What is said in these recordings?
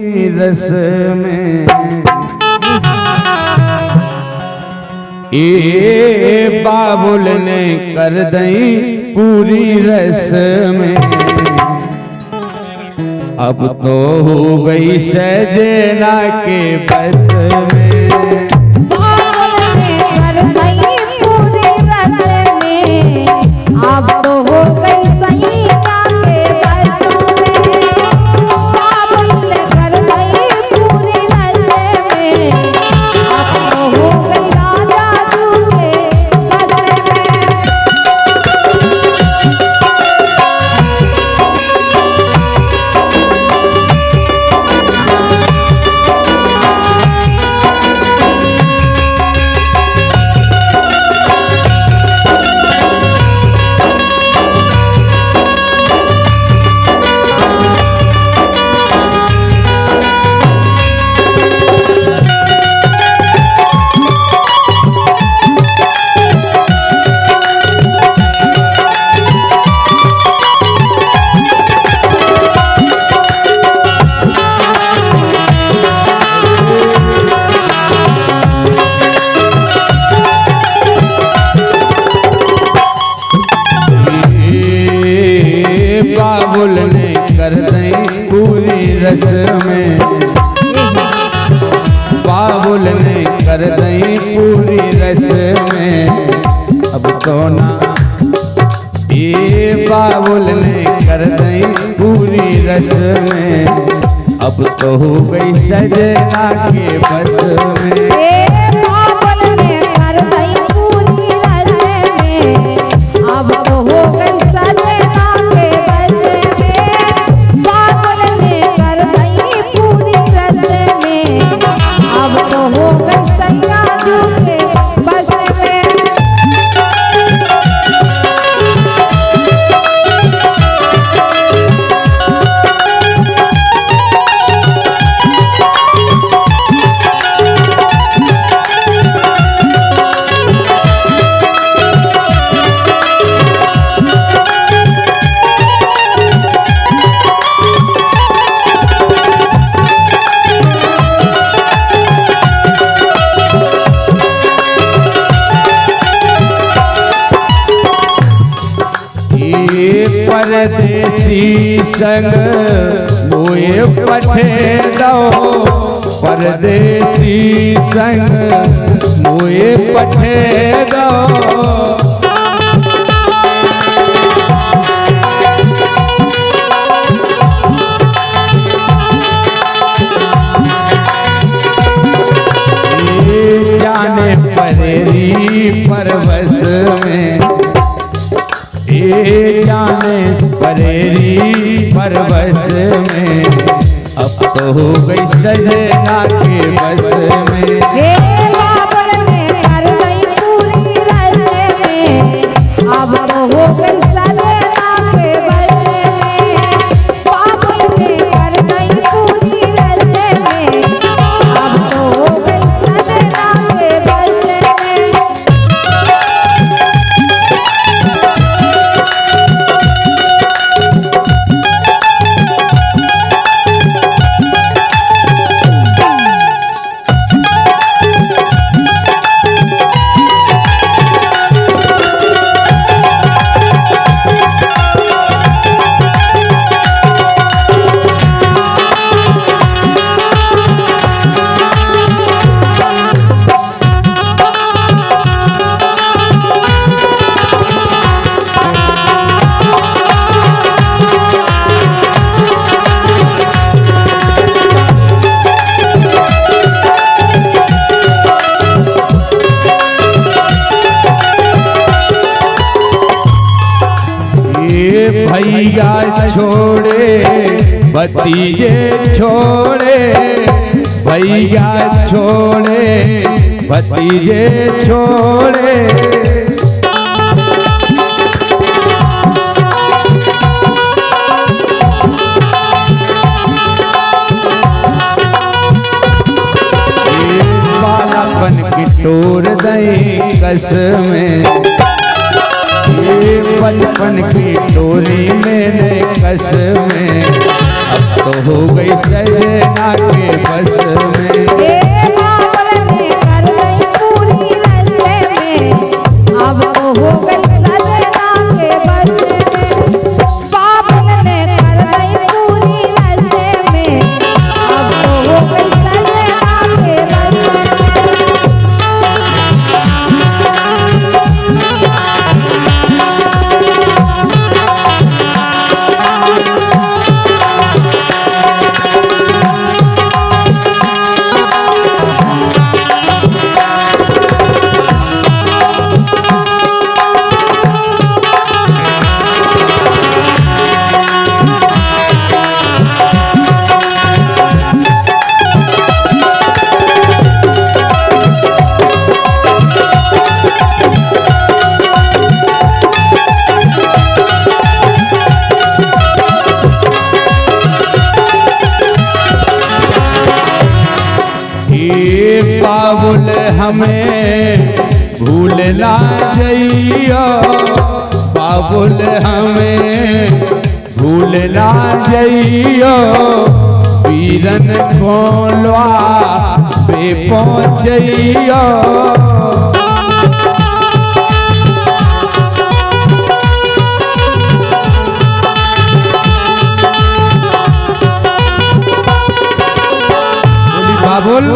रस में ए बाबुल ने कर दई पूरी रस में। अब तो हो गई सहजना के बस में, बाबुल ने कर दई पूरी रस में। अब तो हो गई सैया के बस में, बाबुल ने कर दई पूरी रस में। अब तो हो गई राजा जू के बस में। बाबुल ने कर दई पूरी रस में, बाबुल ने कर दई पूरी रस में। अब तो ना ये बाबुल ने कर दई पूरी रस में। अब तो हो गई सजना के बस में, बाबुल ने कर दई पूरी रस में। अब तो हो गई सजना के बस में, बाबुल ने कर दई पूरी रस में। अब तो हो गई सैया जू के बस में। परदेसी संग मोए पठे दो, परदेसी संग मोए पठे दो। जाने परेरी परवस में, ए जाने परेरी परवस में। अब तो हो गई सजना के बस में, बाबुल ने कर दई पूरी रस में। अब तो हो गई सजना के बस में, बाबुल ने कर दई पूरी रस में। अब तो हो गई सजना के बस में। भैया छोड़े भतीजे छोड़े, भैया छोड़े भतीजे छोड़े। बालापन की टोर दई कस में, ये बचपन की टोरी मैंने कस में। अब तो हो गई सजना के बस में। ए बाबुल ने कर गई पूरी रस्ते में, अब तो हो गई सजना के बस में। बाबुल ने कर गई पूरी रस्ते में, अब तो हो गई सजना के बस में। बाबुल हमें भूल ना जइयो, बाबुल हमें भूल ना जइयो, पीरन खोलवा पे पहुँचइयो। बाबुल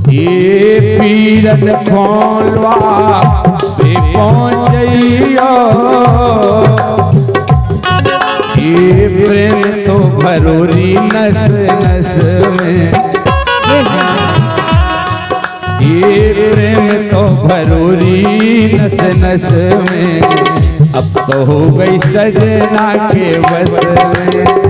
ये पीरन खोलवा पे पहुँचइयो, ये प्रेम तो भरोरी नस नस में, ये प्रेम तो भरोरी नस नस में, अब तो हो गई सजना के बस में।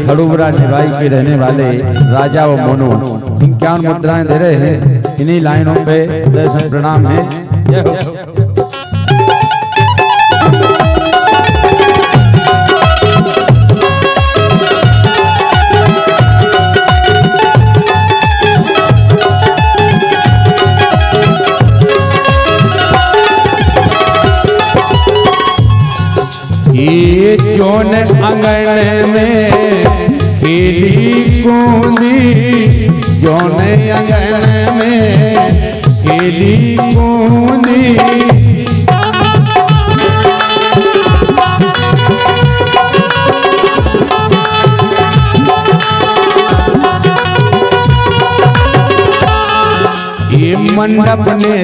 खड़ूबरा निभाई के रहने वाले राजा व मोनू 51 मुद्राएं दे रहे हैं। इन्हीं लाइनों पे दर्शन प्रणाम है। जय हो। ये जोन अंगन में खेली कूदी, जोन अंगन में खेली कूदी, ये मंडप ने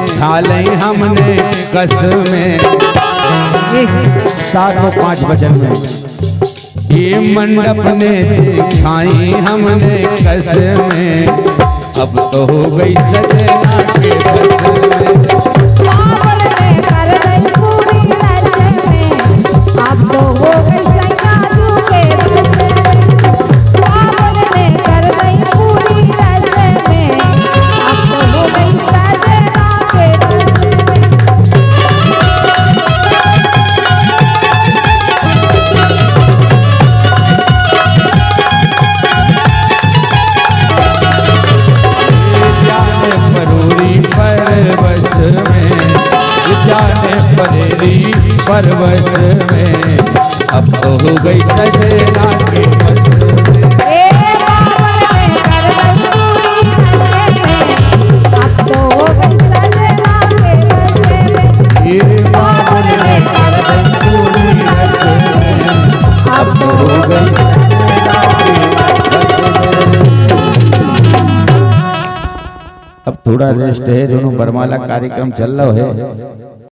छाले हमने कस में 7 और 5 वचन में, ये मंडप ने खाई हमने कस में, अब तो हो गई सजना के बस में। बाबुल ने कर गई पूरी रस्ते में, अब तो हो गई सजना के बस में। बाबुल ने कर गई पूरी रस्ते में, अब तो हो गई सजना के बस में। परवश में, अब तो हो गई सजना के बस में। ए बाबुल ने कर गई पूरी रस्ते में, अब तो हो गई सजना के बस में। ये बाबुल ने कर गई पूरी रस्ते में, अब तो हो गई सजना के बस में। अब थोड़ा रेस्ट है, दोनों बरमाला कार्यक्रम चल रहा है।